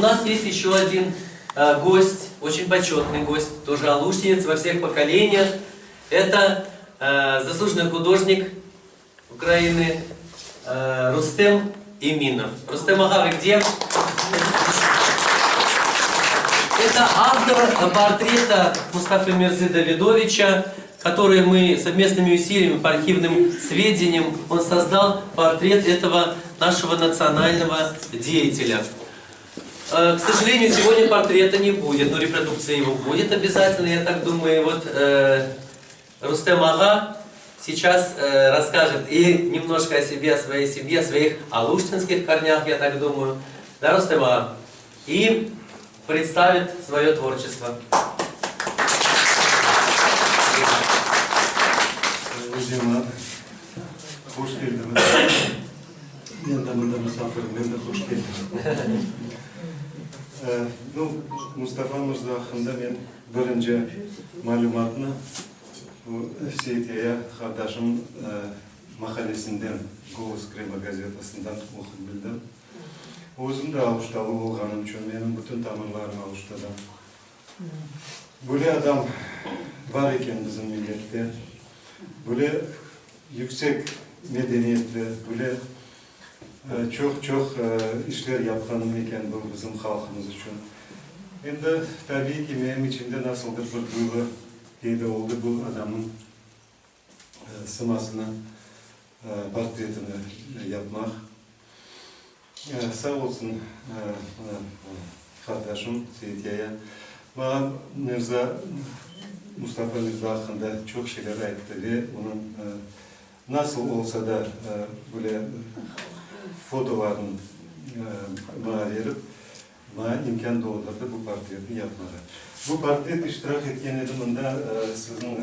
У нас есть еще один гость, очень почетный гость, тоже алушнец во всех поколениях. Это заслуженный художник Украины Рустем Иминов. Рустем ага, вы где? Это автор портрета Мустафы Мирзы Давидовича, который мы совместными усилиями по архивным сведениям, он создал портрет этого нашего национального деятеля. К сожалению, сегодня портрета не будет, но репродукция его будет обязательно, я так думаю. Вот Рустем ага сейчас расскажет и немножко о себе, о своей семье, о своих алуштинских корнях, я так думаю. Да, Рустем ага? И представит свое творчество. Hocam, hoş geldiniz. Yanımda misafirlerine hoş geldiniz. Mustafa Mirza hakkında ben birinci malumatını bu Seyitiye kardeşim mahallesinden Голос Krema gazetesinden okuyup bildim. Özüm de Avuştalı olganım için benim bütün tamırlarım Avuşta'dan. Böyle adam var iken bizim millette. Böyle yüksek medeniyetli, böyle çok işler yapan iken bu bizim halkımız için. Hem de tabii ki benim içinde nasıldır bir duygu peyda oldu bu adamın sımasını, portretini yapmak. Sağ olsun kardeşim Seyitiye'ye. Bana Mustafa Mirza hakkında çok şeyler ayıttı ve onun nasıl olsa da böyle fotolarını bana verip bana imkan doğdurdu bu portreti yapmaya. Bu portret iştirak etken ediminde sizin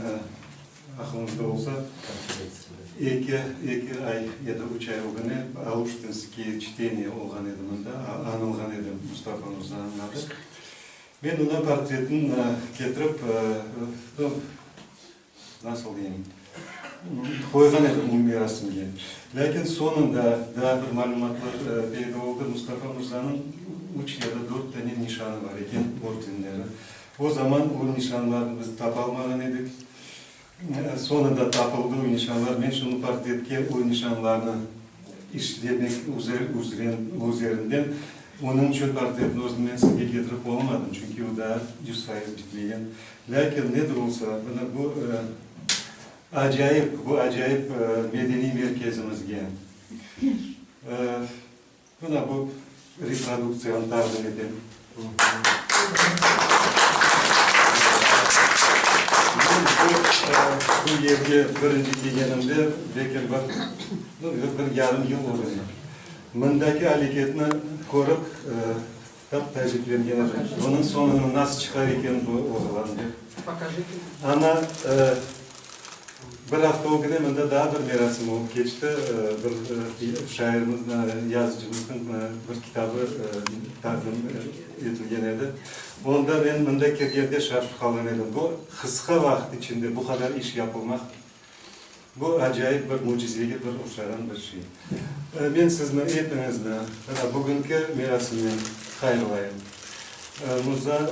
aklınızda olsa iki ay ya da 3 ay o günü Aluştinski çiteni olgan ediminde anılgan edim Mustafa Mirza'nın adı. Ben ona portretini getirip, nasıl diyeyim, koygan edim mirasımga. Lakin sonunda daha bir malumatlar peyda oldu. Mustafa Mirza'nın 3 ya da 4 tane nişanı var eken, ortinleri. O zaman o nişanlarını biz tapalmagan edik. Sonunda tapıldı o nişanlar. Ben şunu portretke o nişanlarını işlemek üzerinden onun için portretini özümden sizge getirip olmadım. Çünkü o da 100% bitmeyen. Lakin nedir olsa bu acayip medeni merkezimizge buna bu reprodüksiyonu takdim edeyim. Bu yerge birinci gelgenimde belki bir yarım yıl oldu. Mındaki hareketini korup tecrübelerim. Onun sonunu nasıl çıkar iken bu oğlandı. Ana bir hafta o günü mında daha bir merasim olup geçti. Bir şairimizin, yazıcımızın bir kitabı takdim edilgen edi. Onda ben mında kirgende şaşıp kalan edim. Bu kısa vakit içinde bu kadar iş yapılmak, bu acayip bir mucizeye bir uçaran bir şey. Ben sizinle hepinizle bugünkü merasimden hayırlayım. Mirza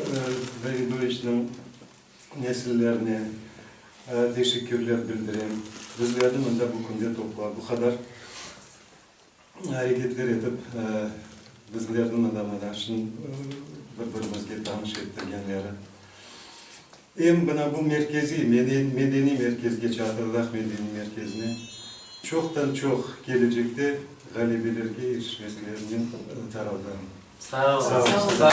Davidovich'in nesillerine teşekkürler bildireyim. Bizlerden onda bu günde topla bu kadar hareketler edip bizlerden adamlar için birbirimizge tanış ettirgenleri. Hem bana bu merkezi, medeni merkezge çağırdılar medeni merkezine. Çoktan çok gelecekte galibelerge erişmesilerinin taraftarıyım. Sağ olun. Sağ olun.